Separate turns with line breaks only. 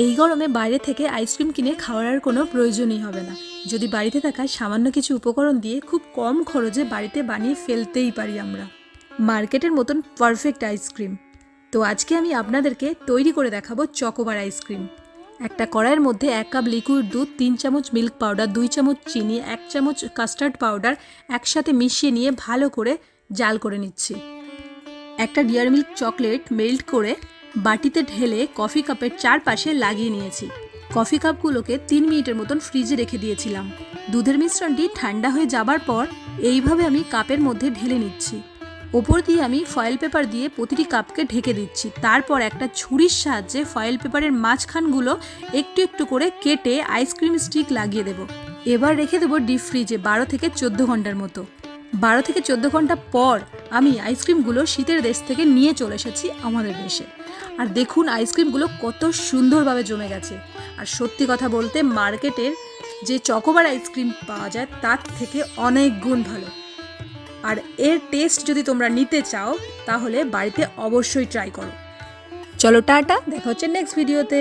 এই গরমে বাইরে থেকে আইসক্রিম কিনে খাওয়ার কোনো প্রয়োজনই হবে না। যদি বাড়িতে থাকা সামান্য কিছু উপকরণ দিয়ে খুব কম খরচে বাড়িতে বানিয়ে ফেলতেই পারি আমরা মার্কেটের মতন পারফেক্ট আইসক্রিম। তো আজকে আমি আপনাদেরকে তৈরি করে দেখাবো চকোবার আইসক্রিম। একটা কড়াইয়ের মধ্যে 1 কাপ লিকুইড দুধ, 3 চামচ মিল্ক পাউডার, 2 চামচ চিনি, 1 চামচ কাস্টার্ড পাউডার একসাথে মিশিয়ে নিয়ে ভালো করে জাল করে নিচ্ছি। একটা ডেয়ারি মিল্ক চকলেট মেল্ট করে বাটিতে ঢেলে কফি কাপের চারপাশে লাগিয়ে নিয়েছি। কফি কাপগুলোকে 3 মিনিটের মতন ফ্রিজে রেখে দিয়েছিলাম। দুধের মিশ্রণটি ঠান্ডা হয়ে যাবার পর এইভাবে আমি কাপের মধ্যে ঢেলে নিচ্ছি। ওপর দিয়ে আমি ফয়েল পেপার দিয়ে প্রতিটি কাপকে ঢেকে দিচ্ছি। তারপর একটা ছুরির সাহায্যে ফয়েল পেপারের মাঝখানগুলো একটু একটু করে কেটে আইসক্রিম স্টিক লাগিয়ে দেব। এবার রেখে দেবো ডিপ ফ্রিজে 12 থেকে 14 ঘন্টার মতো। 12 থেকে 14 ঘন্টা পর আমি আইসক্রিমগুলো শীতের দেশ থেকে নিয়ে চলে এসেছি আমাদের দেশে। আর দেখুন আইসক্রিমগুলো কত সুন্দরভাবে জমে গেছে। আর সত্যি কথা বলতে মার্কেটের যে চকোবার আইসক্রিম পাওয়া যায় তার থেকে অনেক গুণ ভালো। আর এর টেস্ট যদি তোমরা নিতে চাও তাহলে বাড়িতে অবশ্যই ট্রাই করো। চলো টাটা, দেখা হচ্ছে নেক্সট ভিডিওতে।